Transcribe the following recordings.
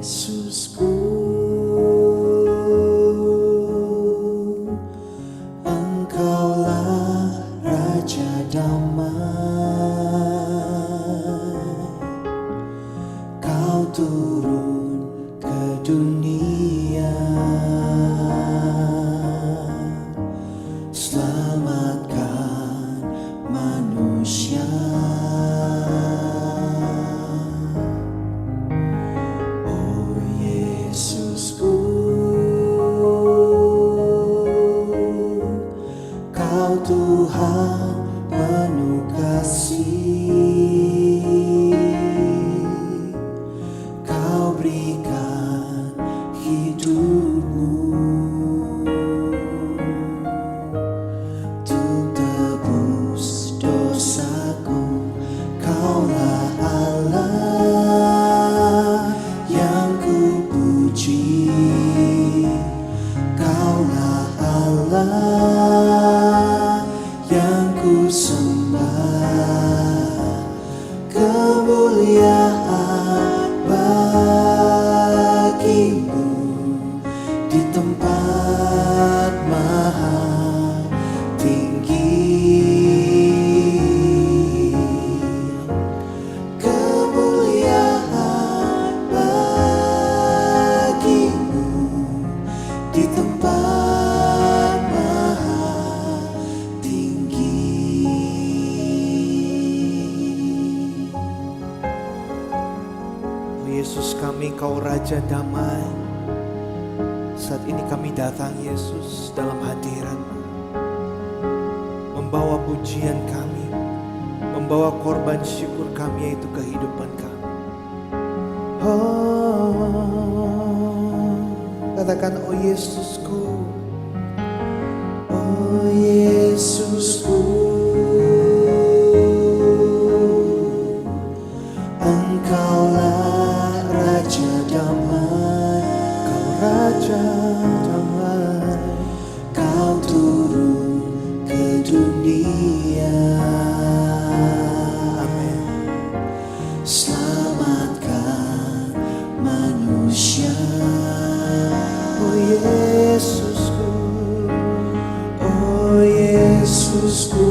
Yesusku, Engkaulah Raja Damai. Kau turun ke dunia, selamatkan manusia. Oh Yesusku, Kau Tuhan penuh kasih. Kau berikan hidupmu untuk tebus dosaku. Kaulah Allah yang ku puji. Kaulah Allah yang ku sembah. Kemuliaan bagimu di tempat maha tinggi. Kemuliaan bagimu di tempat maha tinggi. Oh Yesus kami, Kau Raja Damai. Saat ini kami datang Yesus dalam hadirat-Mu, membawa pujian kami, membawa korban syukur kami, yaitu kehidupan kami. Oh, katakan oh Yesusku, Oh Yesusku, Engkaulah Raja Damai. Kau Raja Damai. Kau turun ke dunia, Amin. selamatkan manusia. Oh Yesusku, Oh Yesusku,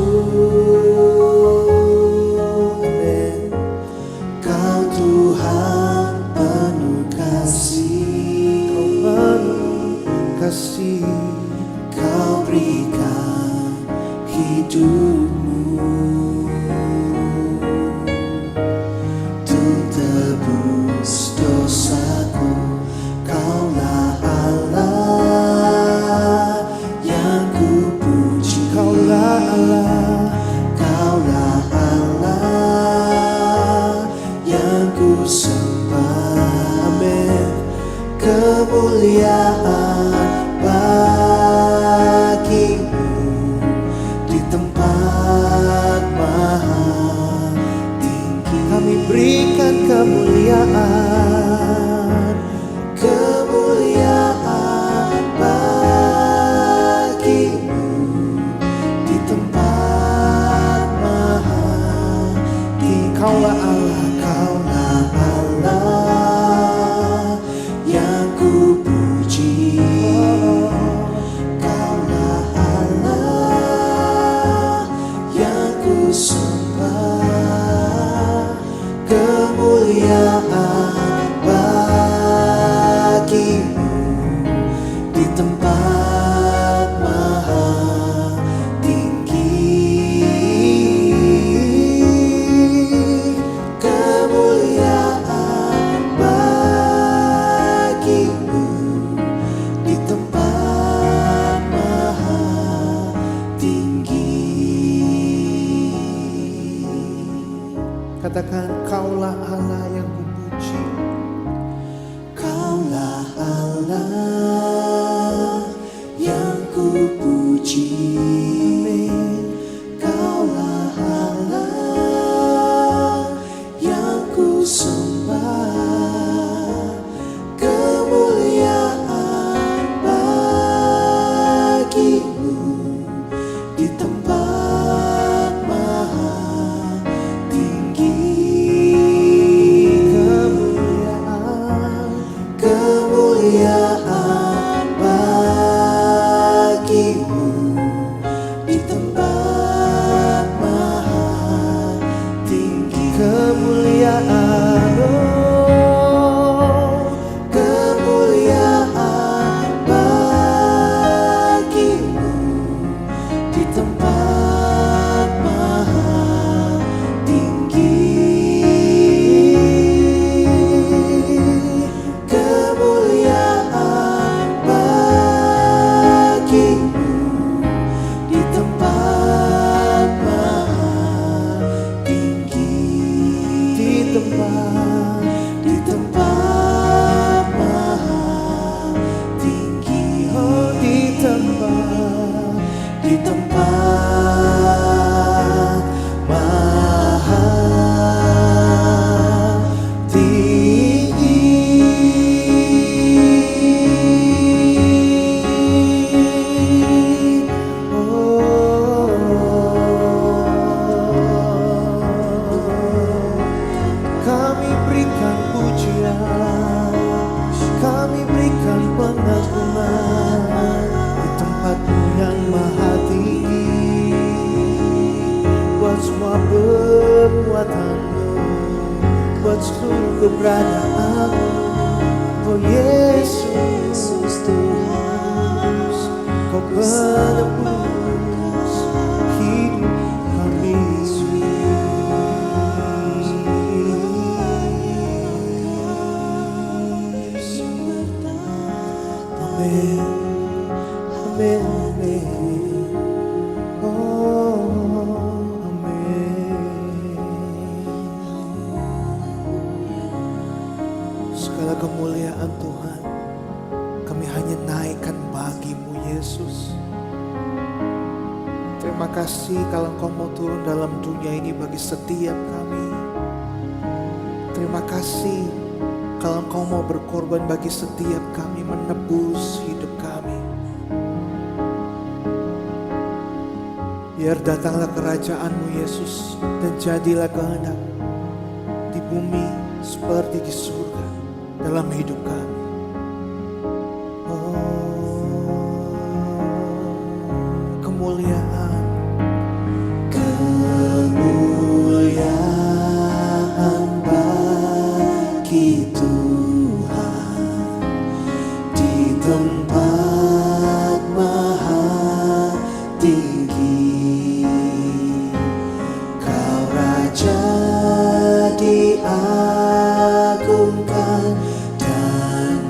amin. Kau Tuhan penuh kasih. Penuh kasih. Kau berikan hidupmu untuk tebus dosaku. Kaulah Allah yang ku puji. Kaulah Allah. Kaulah Allah yang ku sembah. Amin. Kemuliaan bagimu di tempat maha tinggi. Kami berikan kemuliaan. Kemuliaan bagimu di tempat maha tinggi. Kaulah Allah. Kaulah Allah yang ku puji. Kaulah Allah yang ku sembah. Kemuliaan bagimu di tempat maha tinggi. Kemuliaan bagimu di tempat maha tinggi. Katakan Kaulah Allah yang kupuji. Kaulah Allah yang ku puji. Kaulah Allah yang ku sembah. Kemuliaan bagimu di tempat maha tinggi. di tempat maha tinggi, Oh, di tempat maha tinggi. Kami berikan pujian, kami berikan pengagungan di tempat-Mu yang maha tinggi. Buat semua perbuatan-Mu, buat seluruh keberadaan-Mu, oh Yesus Tuhan, Kau penebus hidup kami. Amin, amin, amin. Oh, amin. Segala kemuliaan Tuhan kami hanya naikkan bagi-Mu Yesus. Terima kasih kalau Engkau mau turun dalam dunia ini bagi setiap kami. Terima kasih kalau Engkau mau berkorban bagi setiap kami, menebus hidup kami. Biar datanglah kerajaan-Mu Yesus, dan jadilah kehendak di bumi seperti di surga dalam hidup kami. Oh, kemuliaan, Kemuliaan bagi Tuhan di tempat maha tinggi. Kau Raja diagungkan dan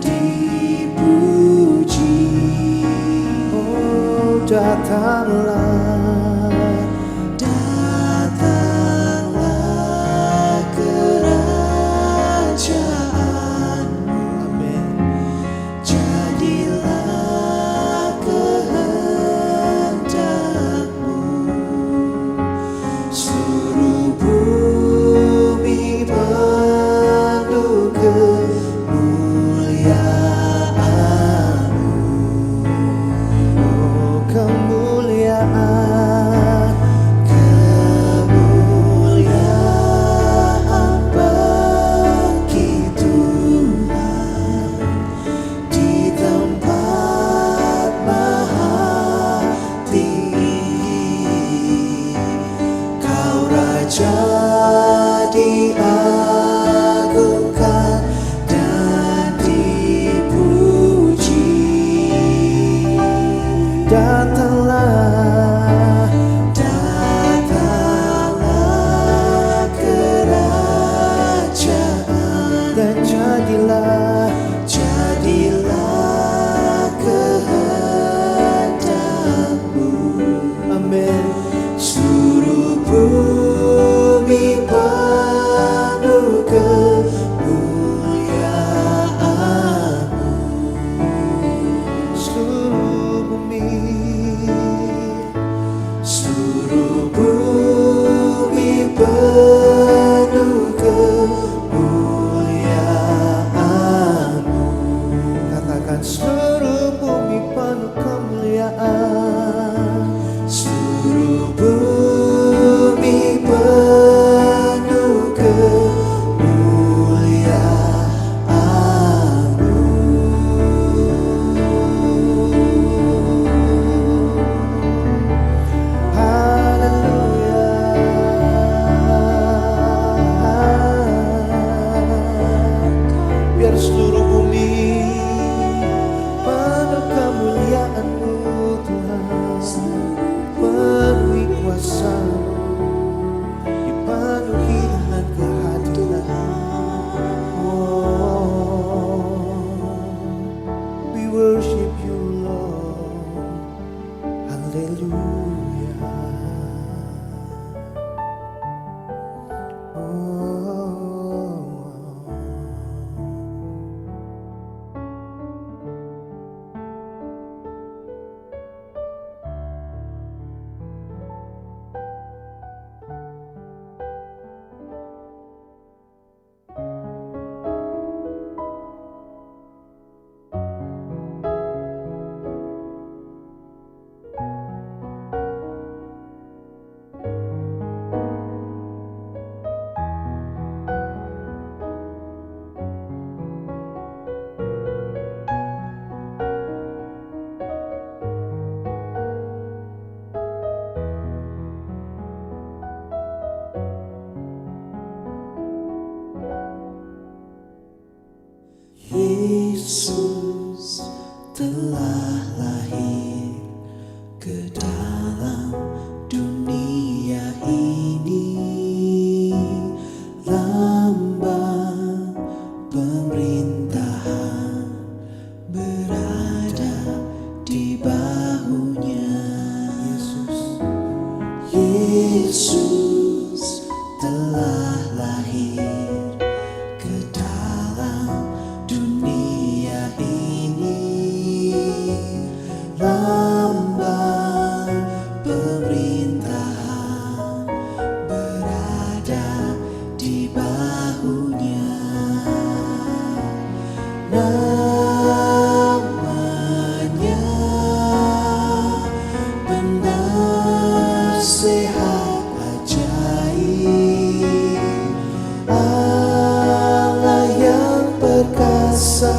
Yesus telah lahir ke dalam dunia ini, lambang pemerintahan berada di bahunya. Yesus telah lahir ke dalam dunia ini, lambang pemerintahan berada di bahunya. Namanya penasehat ajaib, Allah yang perkasa,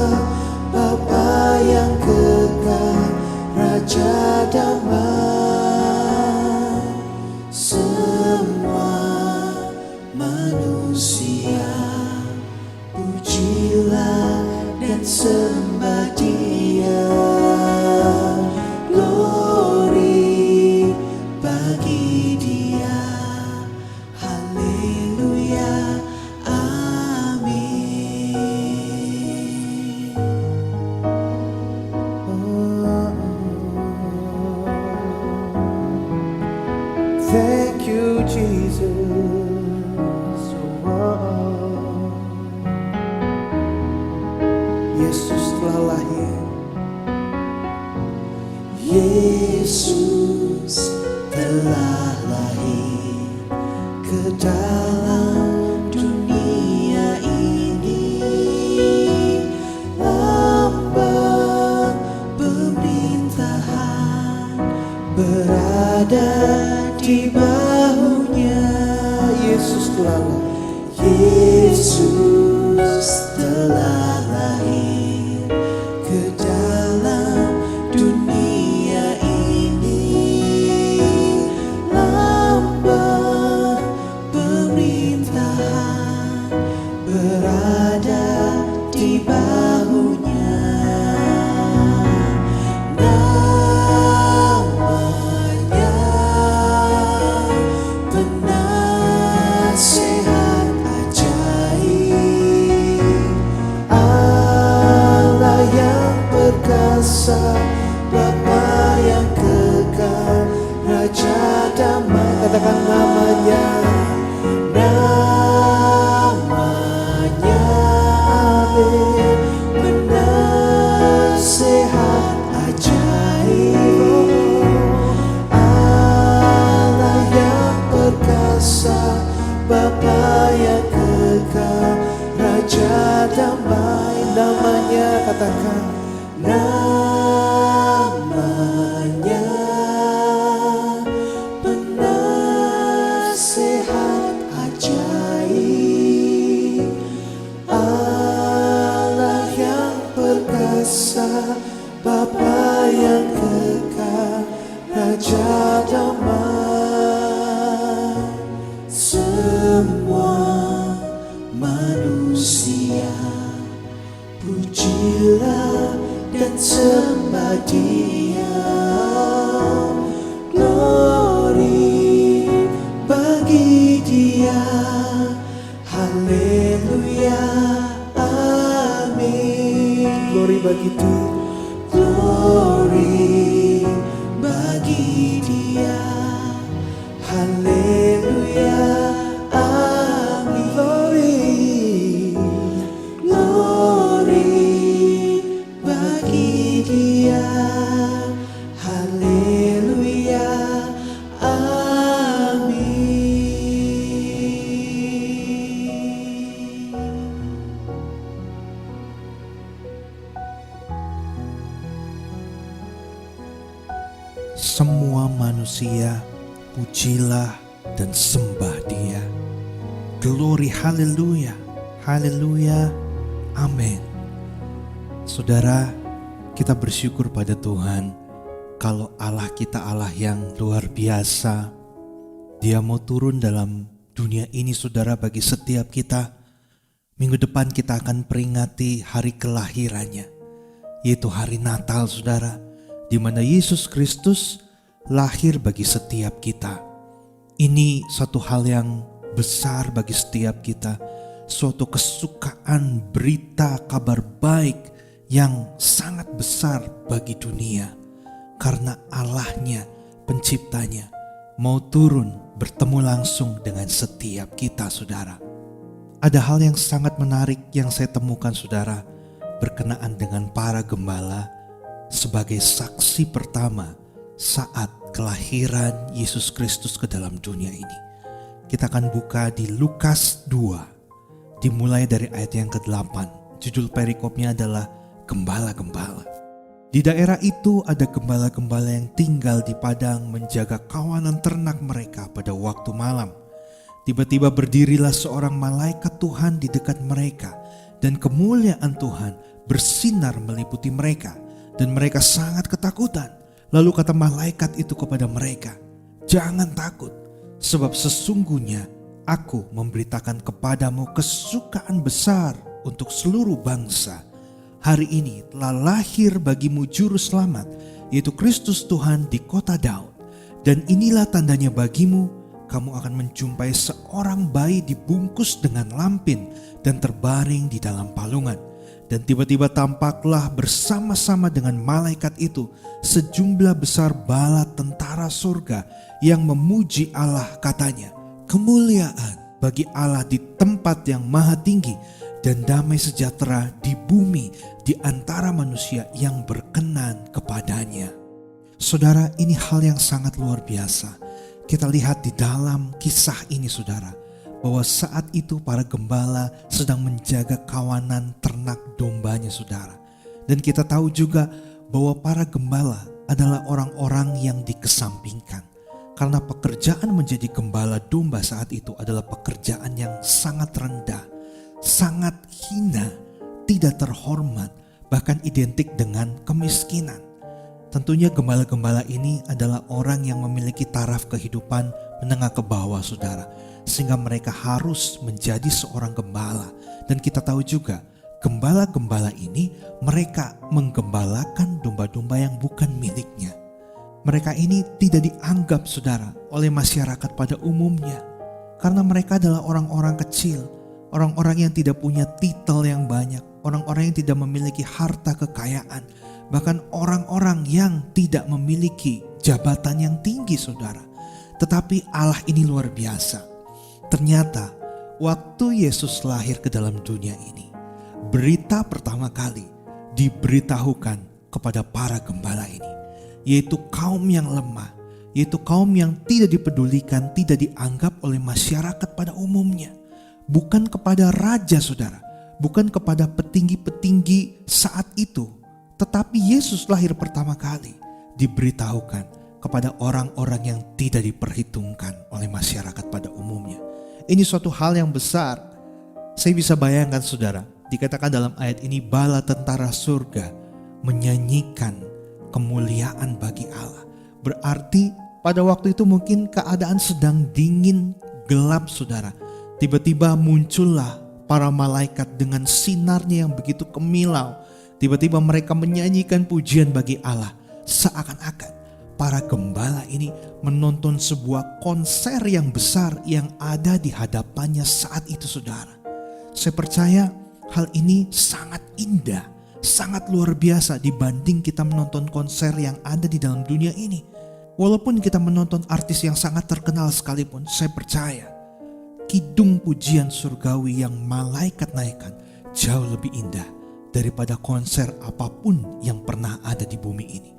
Bapa yang kekal, Raja damai. Semua manusia pujilah dan sembah Dia. Glory bagi Dia, haleluya, amin. Thank you, Jesus. Yesus telah lahir. Yesus telah lahir ke dalam dunia ini, lambang pemerintahan berada di bahunya. Yesus telah lahir. Yesus telah lahir ke dalam dunia ini, lambang pemerintahan berada di bahunya. Namanya penasehat ajaib, Allah yang perkasa, Bapa yang kekal, Raja damai. Katakan namanya. Namanya amin, penasehat ajaib, Allah yang perkasa, Bapa yang kekal, Raja damai. Namanya, katakan namanya penasehat ajaib, Allah yang perkasa, Bapa yang kekal, Raja damai. Semua manusia pujilah dan sembah Dia. Glory bagi Dia, haleluya, amin. Glory bagi Dia, glory bagi Dia, haleluya, amin. Glory bagi Dia, haleluya, amin. Semua manusia pujilah dan sembah Dia. Glory, haleluya, haleluya, amin. Saudara, kita bersyukur pada Tuhan kalau Allah kita Allah yang luar biasa. Dia mau turun dalam dunia ini, saudara, bagi setiap kita Minggu depan kita akan peringati hari kelahirannya, yaitu hari Natal saudara, di mana Yesus Kristus lahir bagi setiap kita. Ini suatu hal yang besar bagi setiap kita, suatu kesukaan berita kabar baik yang sangat besar bagi dunia. Karena Allahnya, penciptanya, mau turun bertemu langsung dengan setiap kita saudara. Ada hal yang sangat menarik yang saya temukan saudara, berkenaan dengan para gembala sebagai saksi pertama saat kelahiran Yesus Kristus ke dalam dunia ini. Kita akan buka di Lukas 2, dimulai dari ayat yang ke-8. Judul perikopnya adalah Gembala-gembala. Di daerah itu ada gembala-gembala yang tinggal di padang menjaga kawanan ternak mereka pada waktu malam. Tiba-tiba berdirilah seorang malaikat Tuhan di dekat mereka, dan kemuliaan Tuhan bersinar meliputi mereka, dan mereka sangat ketakutan. Lalu kata malaikat itu kepada mereka, "Jangan takut, sebab sesungguhnya aku memberitakan kepadamu kesukaan besar untuk seluruh bangsa. Hari ini telah lahir bagimu juru selamat, yaitu Kristus Tuhan di kota Daud. Dan inilah tandanya bagimu, kamu akan menjumpai seorang bayi dibungkus dengan lampin dan terbaring di dalam palungan." Dan tiba-tiba tampaklah bersama-sama dengan malaikat itu sejumlah besar bala tentara surga yang memuji Allah, katanya, "Kemuliaan bagi Allah di tempat yang maha tinggi, dan damai sejahtera di bumi di antara manusia yang berkenan kepadanya." Saudara, ini hal yang sangat luar biasa. Kita lihat di dalam kisah ini saudara, bahwa saat itu para gembala sedang menjaga kawanan ternak dombanya saudara. Dan kita tahu juga bahwa para gembala adalah orang-orang yang dikesampingkan. Karena pekerjaan menjadi gembala domba saat itu adalah pekerjaan yang sangat rendah, sangat hina, tidak terhormat, bahkan identik dengan kemiskinan. Tentunya gembala-gembala ini adalah orang yang memiliki taraf kehidupan menengah ke bawah saudara, sehingga mereka harus menjadi seorang gembala. Dan kita tahu juga gembala-gembala ini mereka menggembalakan domba-domba yang bukan miliknya. Mereka ini tidak dianggap saudara oleh masyarakat pada umumnya, karena mereka adalah orang-orang kecil, orang-orang yang tidak punya titel yang banyak, orang-orang yang tidak memiliki harta kekayaan, bahkan orang-orang yang tidak memiliki jabatan yang tinggi saudara. Tetapi Allah ini luar biasa. Ternyata waktu Yesus lahir ke dalam dunia ini, berita pertama kali diberitahukan kepada para gembala ini, yaitu kaum yang lemah, yaitu kaum yang tidak dipedulikan, tidak dianggap oleh masyarakat pada umumnya. Bukan kepada raja saudara, bukan kepada petinggi-petinggi saat itu, tetapi Yesus lahir pertama kali diberitahukan kepada orang-orang yang tidak diperhitungkan oleh masyarakat pada umumnya. Ini suatu hal yang besar. Saya bisa bayangkan saudara, dikatakan dalam ayat ini bala tentara surga menyanyikan kemuliaan bagi Allah. Berarti pada waktu itu mungkin keadaan sedang dingin, gelap saudara. Tiba-tiba muncullah para malaikat dengan sinarnya yang begitu kemilau. Tiba-tiba mereka menyanyikan pujian bagi Allah. Seakan-akan para gembala ini menonton sebuah konser yang besar yang ada di hadapannya saat itu saudara. Saya percaya hal ini sangat indah, sangat luar biasa dibanding kita menonton konser yang ada di dalam dunia ini. Walaupun kita menonton artis yang sangat terkenal sekalipun, saya percaya kidung pujian surgawi yang malaikat naikkan jauh lebih indah daripada konser apapun yang pernah ada di bumi ini.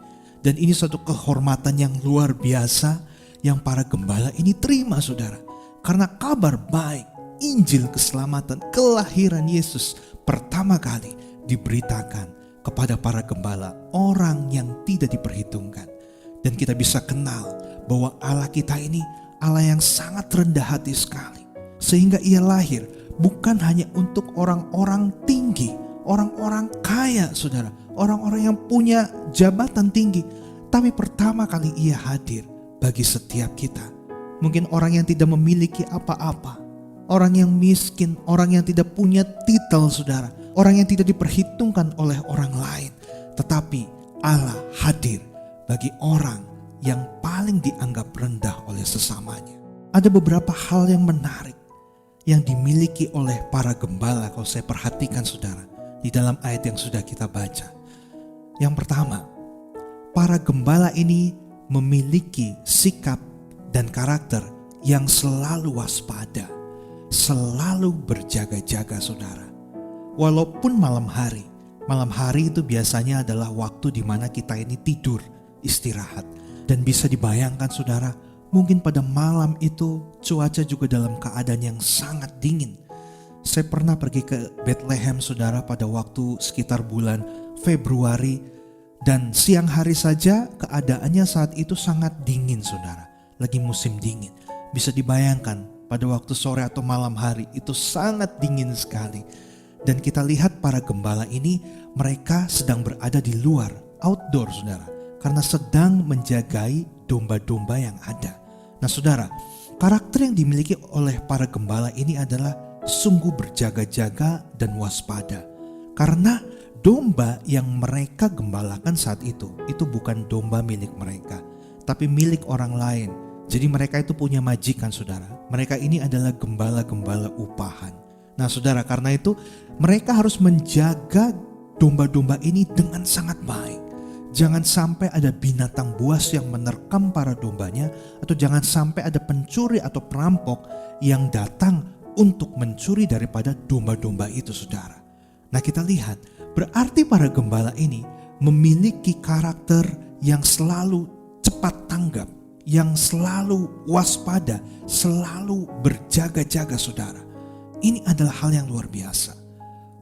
Dan ini suatu kehormatan yang luar biasa yang para gembala ini terima saudara. Karena kabar baik, Injil keselamatan, kelahiran Yesus pertama kali diberitakan kepada para gembala, orang yang tidak diperhitungkan. Dan kita bisa kenal bahwa Allah kita ini Allah yang sangat rendah hati sekali. Sehingga ia lahir bukan hanya untuk orang-orang tinggi, orang-orang kaya saudara, orang-orang yang punya jabatan tinggi, tapi pertama kali ia hadir bagi setiap kita. Mungkin orang yang tidak memiliki apa-apa, orang yang miskin, orang yang tidak punya titel saudara, orang yang tidak diperhitungkan oleh orang lain. Tetapi Allah hadir bagi orang yang paling dianggap rendah oleh sesamanya. Ada beberapa hal yang menarik yang dimiliki oleh para gembala kalau saya perhatikan saudara di dalam ayat yang sudah kita baca. Yang pertama, para gembala ini memiliki sikap dan karakter yang selalu waspada, selalu berjaga-jaga saudara. Walaupun malam hari itu biasanya adalah waktu di mana kita ini tidur, istirahat. Dan bisa dibayangkan saudara, mungkin pada malam itu cuaca juga dalam keadaan yang sangat dingin. Saya pernah pergi ke Bethlehem saudara pada waktu sekitar bulan Februari, dan siang hari saja keadaannya saat itu sangat dingin saudara. Lagi musim dingin. Bisa dibayangkan pada waktu sore atau malam hari itu sangat dingin sekali. Dan kita lihat para gembala ini, mereka sedang berada di luar, outdoor saudara, karena sedang menjagai domba-domba yang ada. Nah saudara, karakter yang dimiliki oleh para gembala ini adalah sungguh berjaga-jaga dan waspada. Karena domba yang mereka gembalakan saat itu bukan domba milik mereka, tapi milik orang lain. Jadi mereka itu punya majikan saudara. Mereka ini adalah gembala-gembala upahan. Nah saudara, karena itu mereka harus menjaga domba-domba ini dengan sangat baik. Jangan sampai ada binatang buas yang menerkam para dombanya, atau jangan sampai ada pencuri atau perampok yang datang untuk mencuri daripada domba-domba itu saudara. Nah kita lihat, berarti para gembala ini memiliki karakter yang selalu cepat tanggap, yang selalu waspada, selalu berjaga-jaga saudara. Ini adalah hal yang luar biasa,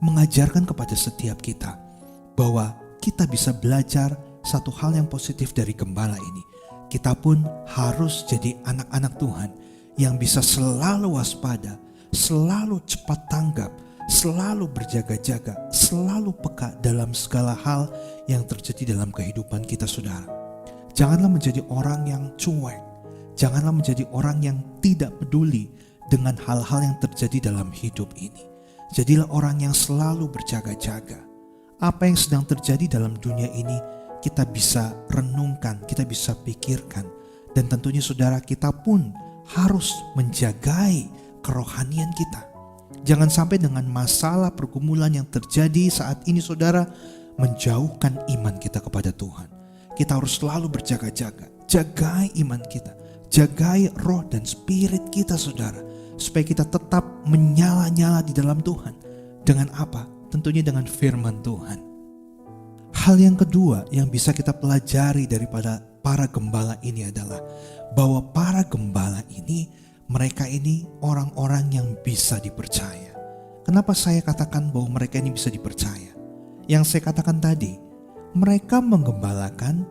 mengajarkan kepada setiap kita bahwa kita bisa belajar satu hal yang positif dari gembala ini. Kita pun harus jadi anak-anak Tuhan yang bisa selalu waspada, selalu cepat tanggap, selalu berjaga-jaga, selalu peka dalam segala hal yang terjadi dalam kehidupan kita saudara. Janganlah menjadi orang yang cuek, janganlah menjadi orang yang tidak peduli dengan hal-hal yang terjadi dalam hidup ini. Jadilah orang yang selalu berjaga-jaga. Apa yang sedang terjadi dalam dunia ini kita bisa renungkan, kita bisa pikirkan. Dan tentunya saudara, kita pun harus menjagai kerohanian kita. Jangan sampai dengan masalah pergumulan yang terjadi saat ini saudara menjauhkan iman kita kepada Tuhan. Kita harus selalu berjaga-jaga, jagai iman kita, jagai roh dan spirit kita saudara, supaya kita tetap menyala-nyala di dalam Tuhan. Dengan apa? Tentunya dengan firman Tuhan. Hal yang kedua yang bisa kita pelajari daripada para gembala ini adalah bahwa para gembala ini, mereka ini orang-orang yang bisa dipercaya. Kenapa saya katakan bahwa mereka ini bisa dipercaya? Yang saya katakan tadi, mereka menggembalakan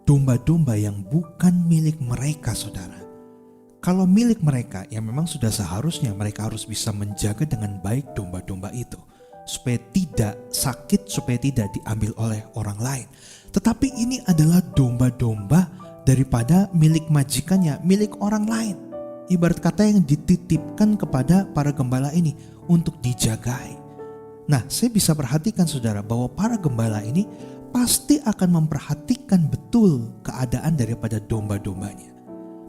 domba-domba yang bukan milik mereka saudara. Kalau milik mereka, ya memang sudah seharusnya mereka harus bisa menjaga dengan baik domba-domba itu, supaya tidak sakit, supaya tidak diambil oleh orang lain. Tetapi ini adalah domba-domba daripada milik majikannya, milik orang lain. Ibarat kata yang dititipkan kepada para gembala ini untuk dijagai. Nah, saya bisa perhatikan saudara bahwa para gembala ini pasti akan memperhatikan betul keadaan daripada domba-dombanya.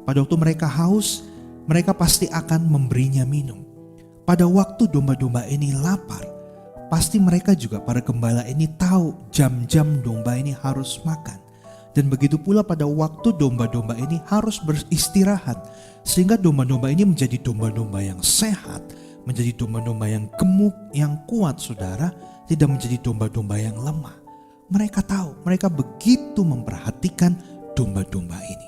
Pada waktu mereka haus, mereka pasti akan memberinya minum. Pada waktu domba-domba ini lapar, pasti mereka juga, para gembala ini tahu jam-jam domba ini harus makan. Dan begitu pula pada waktu domba-domba ini harus beristirahat, sehingga domba-domba ini menjadi domba-domba yang sehat, menjadi domba-domba yang gemuk, yang kuat saudara, tidak menjadi domba-domba yang lemah. Mereka tahu, mereka begitu memperhatikan domba-domba ini.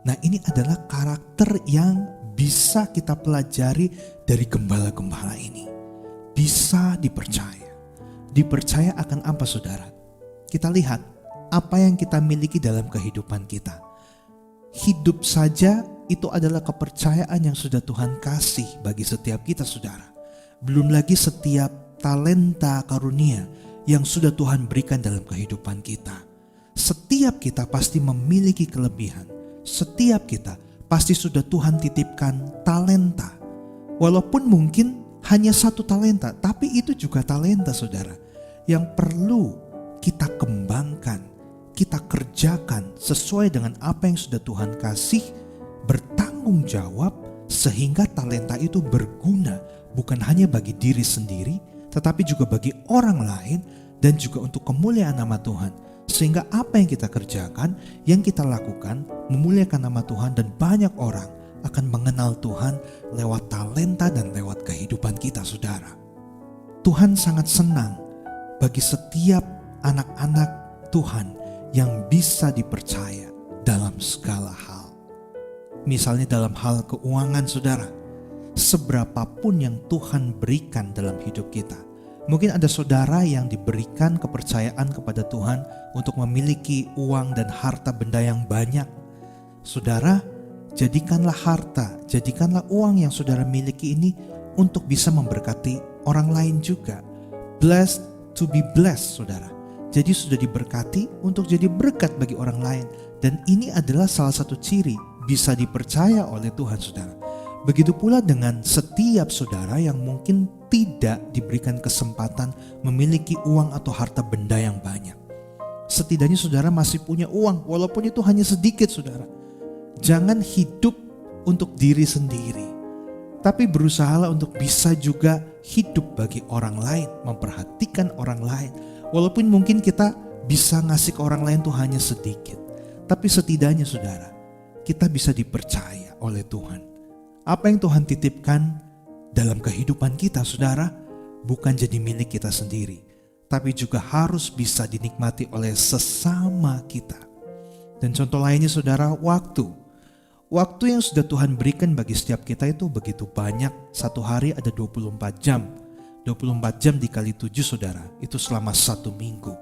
Nah, ini adalah karakter yang bisa kita pelajari dari gembala-gembala ini. Bisa dipercaya. Dipercaya akan apa saudara? Kita lihat apa yang kita miliki dalam kehidupan kita. Hidup saja itu adalah kepercayaan yang sudah Tuhan kasih bagi setiap kita saudara. Belum lagi setiap talenta karunia yang sudah Tuhan berikan dalam kehidupan kita. Setiap kita pasti memiliki kelebihan. Setiap kita pasti sudah Tuhan titipkan talenta. Walaupun mungkin hanya 1 talenta, tapi itu juga talenta saudara, yang perlu kita kembangkan, kita kerjakan sesuai dengan apa yang sudah Tuhan kasih, bertanggung jawab sehingga talenta itu berguna bukan hanya bagi diri sendiri, tetapi juga bagi orang lain dan juga untuk kemuliaan nama Tuhan. Sehingga apa yang kita kerjakan, yang kita lakukan memuliakan nama Tuhan dan banyak orang akan mengenal Tuhan lewat talenta dan lewat kehidupan kita saudara. Tuhan sangat senang bagi setiap anak-anak Tuhan yang bisa dipercaya dalam segala hal. Misalnya dalam hal keuangan saudara, seberapapun yang Tuhan berikan dalam hidup kita. Mungkin ada saudara yang diberikan kepercayaan kepada Tuhan untuk memiliki uang dan harta benda yang banyak. Saudara, jadikanlah harta, jadikanlah uang yang saudara miliki ini untuk bisa memberkati orang lain juga. Blessed to be blessed saudara. Jadi sudah diberkati untuk jadi berkat bagi orang lain. Dan ini adalah salah satu ciri bisa dipercaya oleh Tuhan saudara. Begitu pula dengan setiap saudara yang mungkin tidak diberikan kesempatan memiliki uang atau harta benda yang banyak. Setidaknya saudara masih punya uang, walaupun itu hanya sedikit saudara. Jangan hidup untuk diri sendiri, tapi berusahalah untuk bisa juga hidup bagi orang lain, memperhatikan orang lain. Walaupun mungkin kita bisa ngasih ke orang lain tuh hanya sedikit, tapi setidaknya saudara, kita bisa dipercaya oleh Tuhan. Apa yang Tuhan titipkan dalam kehidupan kita saudara, bukan jadi milik kita sendiri, tapi juga harus bisa dinikmati oleh sesama kita. Dan contoh lainnya saudara, waktu. Waktu yang sudah Tuhan berikan bagi setiap kita itu begitu banyak. Satu hari ada 24 jam. 24 jam dikali 7 saudara, itu selama 1 minggu.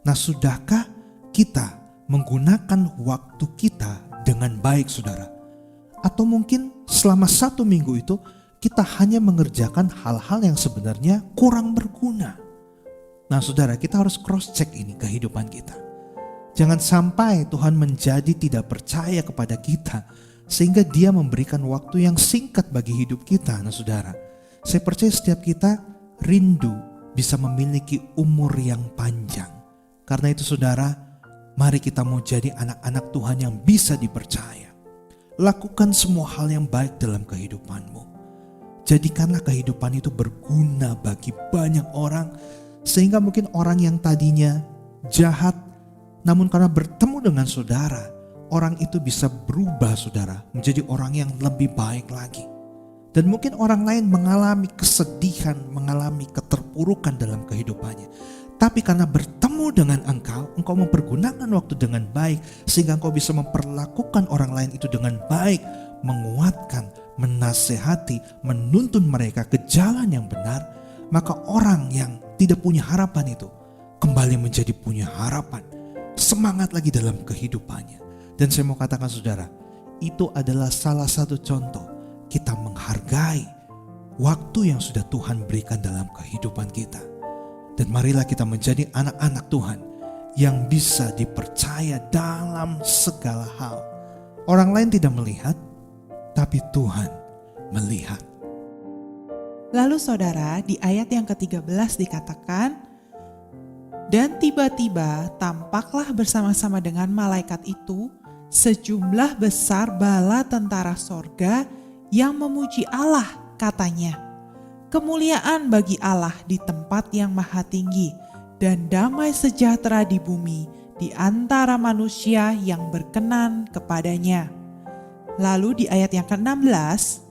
Nah sudahkah kita menggunakan waktu kita dengan baik saudara? Atau mungkin selama 1 minggu itu kita hanya mengerjakan hal-hal yang sebenarnya kurang berguna. Nah saudara, kita harus cross check ini kehidupan kita. Jangan sampai Tuhan menjadi tidak percaya kepada kita sehingga dia memberikan waktu yang singkat bagi hidup kita. Nah saudara, saya percaya setiap kita rindu bisa memiliki umur yang panjang. Karena itu saudara, mari kita mau jadi anak-anak Tuhan yang bisa dipercaya. Lakukan semua hal yang baik dalam kehidupanmu. Jadikanlah kehidupan itu berguna bagi banyak orang, sehingga mungkin orang yang tadinya jahat, namun karena bertemu dengan saudara, orang itu bisa berubah saudara, menjadi orang yang lebih baik lagi. Dan mungkin orang lain mengalami kesedihan, mengalami keterpurukan dalam kehidupannya. Tapi karena bertemu dengan engkau mempergunakan waktu dengan baik, sehingga engkau bisa memperlakukan orang lain itu dengan baik, menguatkan, menasehati, menuntun mereka ke jalan yang benar, maka orang yang tidak punya harapan itu kembali menjadi punya harapan, semangat lagi dalam kehidupannya. Dan saya mau katakan saudara, itu adalah salah satu contoh kita menghargai waktu yang sudah Tuhan berikan dalam kehidupan kita. Dan marilah kita menjadi anak-anak Tuhan yang bisa dipercaya dalam segala hal. Orang lain tidak melihat, tapi Tuhan melihat. Lalu saudara, di ayat yang ke-13 dikatakan, dan tiba-tiba tampaklah bersama-sama dengan malaikat itu sejumlah besar bala tentara sorga yang memuji Allah, katanya, kemuliaan bagi Allah di tempat yang maha tinggi dan damai sejahtera di bumi di antara manusia yang berkenan kepadanya. Lalu di ayat yang ke-16,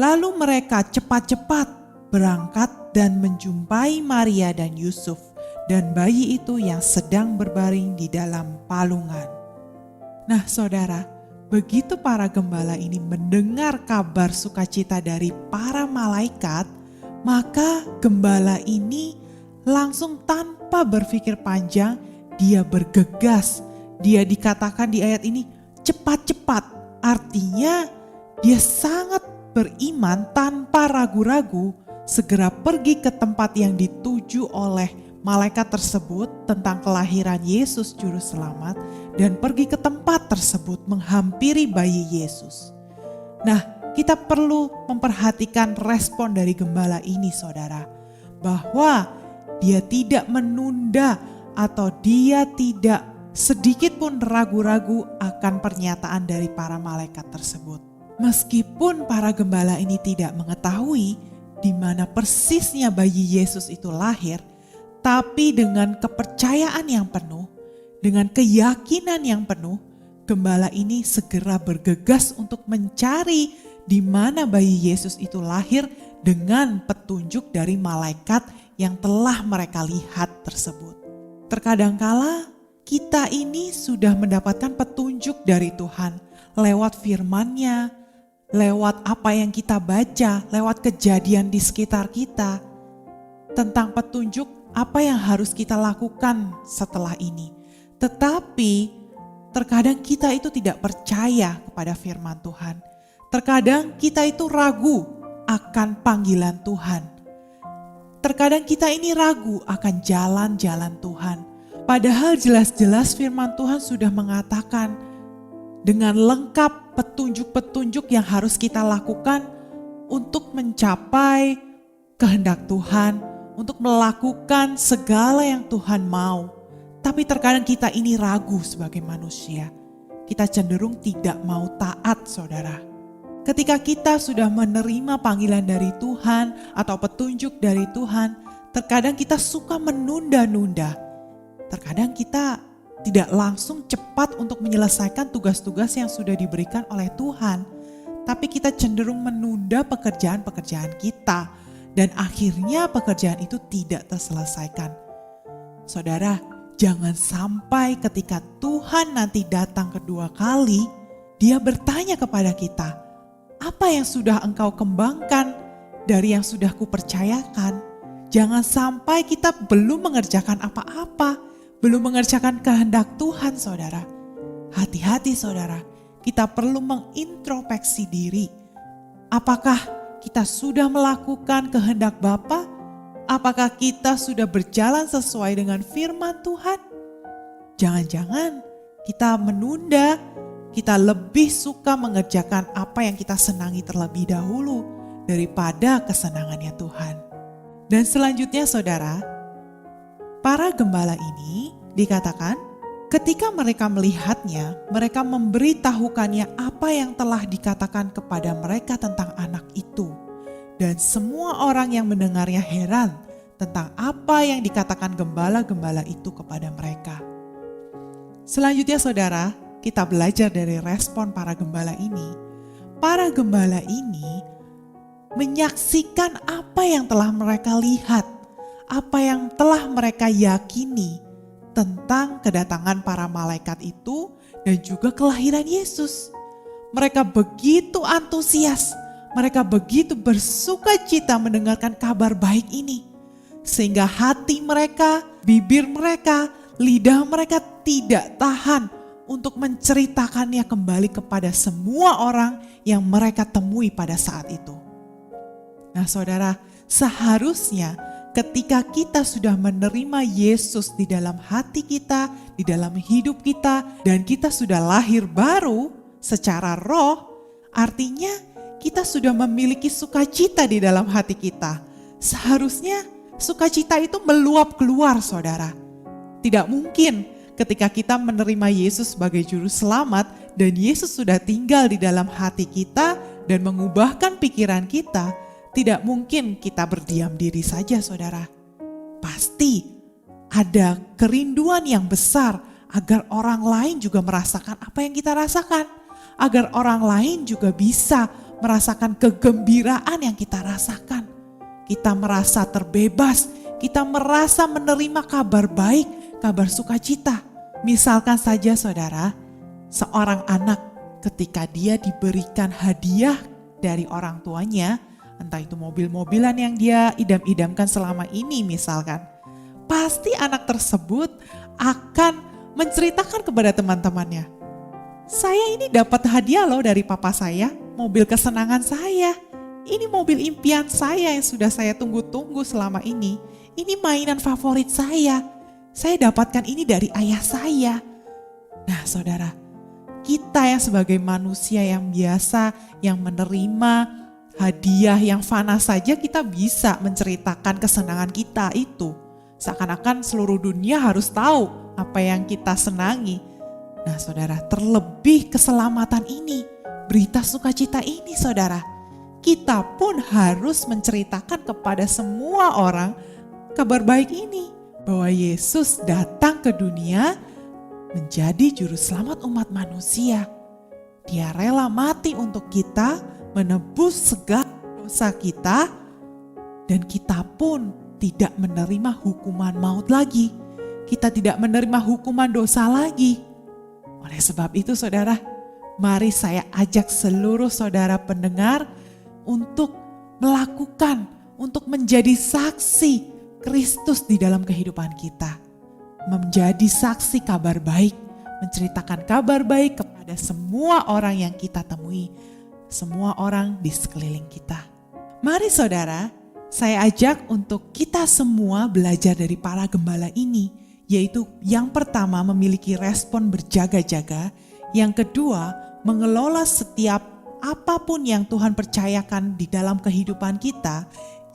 lalu mereka cepat-cepat berangkat dan menjumpai Maria dan Yusuf dan bayi itu yang sedang berbaring di dalam palungan. Nah saudara, begitu para gembala ini mendengar kabar sukacita dari para malaikat, maka gembala ini langsung tanpa berpikir panjang, dia bergegas. Dia dikatakan di ayat ini cepat-cepat, artinya dia sangat beriman tanpa ragu-ragu, segera pergi ke tempat yang dituju oleh malaikat tersebut tentang kelahiran Yesus Juru Selamat, dan pergi ke tempat tersebut menghampiri bayi Yesus. Nah, kita perlu memperhatikan respon dari gembala ini, saudara, bahwa dia tidak menunda atau dia tidak sedikit pun ragu-ragu akan pernyataan dari para malaikat tersebut. Meskipun para gembala ini tidak mengetahui di mana persisnya bayi Yesus itu lahir, tapi dengan kepercayaan yang penuh, dengan keyakinan yang penuh, gembala ini segera bergegas untuk mencari di mana bayi Yesus itu lahir dengan petunjuk dari malaikat yang telah mereka lihat tersebut. Terkadangkala kita ini sudah mendapatkan petunjuk dari Tuhan lewat firman-Nya, lewat apa yang kita baca, lewat kejadian di sekitar kita, tentang petunjuk apa yang harus kita lakukan setelah ini. Tetapi terkadang kita itu tidak percaya kepada firman Tuhan. Terkadang kita itu ragu akan panggilan Tuhan. Terkadang kita ini ragu akan jalan-jalan Tuhan. Padahal jelas-jelas firman Tuhan sudah mengatakan dengan lengkap petunjuk-petunjuk yang harus kita lakukan untuk mencapai kehendak Tuhan, untuk melakukan segala yang Tuhan mau. Tapi terkadang kita ini ragu sebagai manusia. Kita cenderung tidak mau taat, saudara. Ketika kita sudah menerima panggilan dari Tuhan atau petunjuk dari Tuhan, terkadang kita suka menunda-nunda. Terkadang kita tidak langsung cepat untuk menyelesaikan tugas-tugas yang sudah diberikan oleh Tuhan. Tapi kita cenderung menunda pekerjaan-pekerjaan kita. Dan akhirnya pekerjaan itu tidak terselesaikan. Saudara, jangan sampai ketika Tuhan nanti datang kedua kali, Dia bertanya kepada kita, apa yang sudah engkau kembangkan dari yang sudah kupercayakan? Jangan sampai kita belum mengerjakan apa-apa, belum mengerjakan kehendak Tuhan, saudara. Hati-hati, saudara, kita perlu mengintrospeksi diri. Apakah kita sudah melakukan kehendak Bapa? Apakah kita sudah berjalan sesuai dengan firman Tuhan? Jangan-jangan kita menunda, kita lebih suka mengerjakan apa yang kita senangi terlebih dahulu daripada kesenangannya Tuhan. Dan selanjutnya, saudara, para gembala ini dikatakan ketika mereka melihatnya, mereka memberitahukannya apa yang telah dikatakan kepada mereka tentang anak itu. Dan semua orang yang mendengarnya heran tentang apa yang dikatakan gembala-gembala itu kepada mereka. Selanjutnya, saudara, kita belajar dari respon para gembala ini. Para gembala ini menyaksikan apa yang telah mereka lihat, apa yang telah mereka yakini tentang kedatangan para malaikat itu dan juga kelahiran Yesus. Mereka begitu antusias, mereka begitu bersuka cita mendengarkan kabar baik ini. Sehingga hati mereka, bibir mereka, lidah mereka tidak tahan untuk menceritakannya kembali kepada semua orang yang mereka temui pada saat itu. Nah, saudara, seharusnya ketika kita sudah menerima Yesus di dalam hati kita, di dalam hidup kita, dan kita sudah lahir baru secara roh, artinya kita sudah memiliki sukacita di dalam hati kita. Seharusnya sukacita itu meluap keluar, saudara. Tidak mungkin ketika kita menerima Yesus sebagai juru selamat dan Yesus sudah tinggal di dalam hati kita dan mengubahkan pikiran kita, tidak mungkin kita berdiam diri saja, saudara. Pasti ada kerinduan yang besar agar orang lain juga merasakan apa yang kita rasakan. Agar orang lain juga bisa merasakan kegembiraan yang kita rasakan. Kita merasa terbebas, kita merasa menerima kabar baik, kabar sukacita. Misalkan saja, saudara, seorang anak ketika dia diberikan hadiah dari orang tuanya, entah itu mobil-mobilan yang dia idam-idamkan selama ini misalkan, pasti anak tersebut akan menceritakan kepada teman-temannya, saya ini dapat hadiah loh dari papa saya, mobil kesenangan saya, ini mobil impian saya yang sudah saya tunggu-tunggu selama ini mainan favorit saya dapatkan ini dari ayah saya. Nah, saudara, kita yang sebagai manusia yang biasa, yang menerima hadiah yang fana saja, kita bisa menceritakan kesenangan kita itu. Seakan-akan seluruh dunia harus tahu apa yang kita senangi. Nah saudara, terlebih keselamatan ini, berita sukacita ini saudara, kita pun harus menceritakan kepada semua orang kabar baik ini. Bahwa Yesus datang ke dunia menjadi juru selamat umat manusia. Dia rela mati untuk kita, menebus segala dosa kita, dan kita pun tidak menerima hukuman maut lagi. Kita tidak menerima hukuman dosa lagi. Oleh sebab itu saudara, mari saya ajak seluruh saudara pendengar untuk melakukan, untuk menjadi saksi Kristus di dalam kehidupan kita. Menjadi saksi kabar baik, menceritakan kabar baik kepada semua orang yang kita temui, semua orang di sekeliling kita. Mari saudara, saya ajak untuk kita semua belajar dari para gembala ini, yaitu yang pertama memiliki respon berjaga-jaga, yang kedua mengelola setiap apapun yang Tuhan percayakan di dalam kehidupan kita,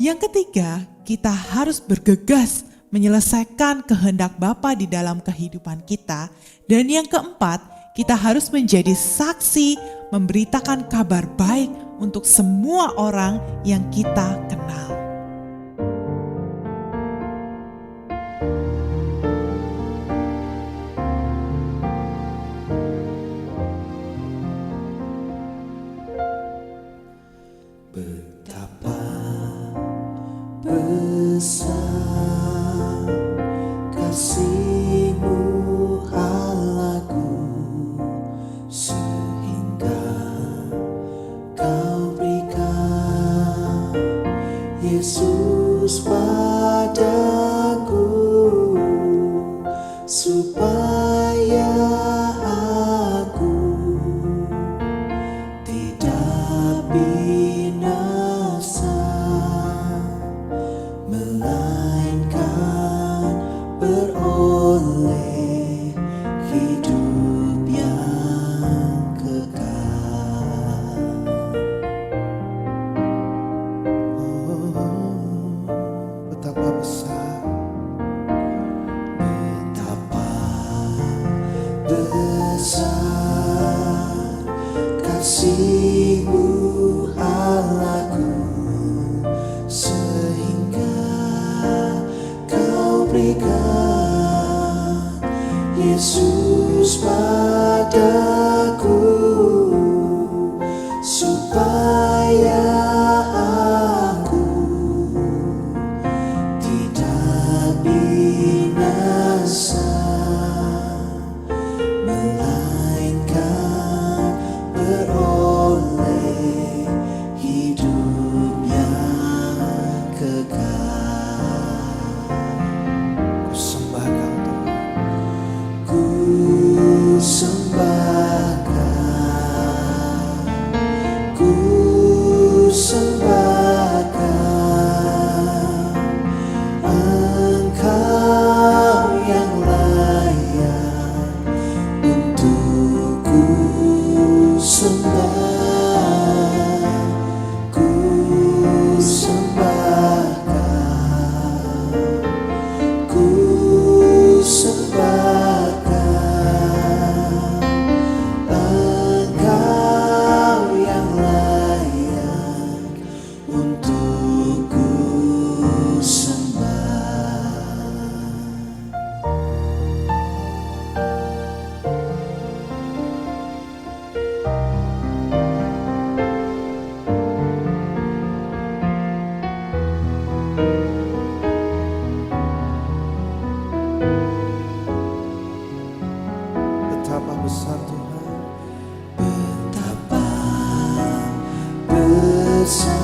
yang ketiga kita harus bergegas menyelesaikan kehendak Bapa di dalam kehidupan kita, dan yang keempat kita harus menjadi saksi memberitakan kabar baik untuk semua orang yang kita kenal. Betapa besar kasih-Mu Allahku, sehingga Kau berikan Yesus padaku, supaya aku tidak binasa, melainkan beroleh hidup yang kekal. Betapa besar, Betapa besar kasih-Mu Allahku, sehingga Kau berikan Yesus padaku, supaya aku tidak binasa, melainkan beroleh hidup yang kekal. ku sembah Kau Tuhan. Ku sembah Kau, ku sembah Kau, Engkau yang layak untuk ku sembah. Ku sembah Kau, ku sembah Kau, Engkau yang layak untuk ku sembah. Betapa besar Tuhan, Betapa besar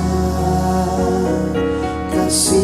kasih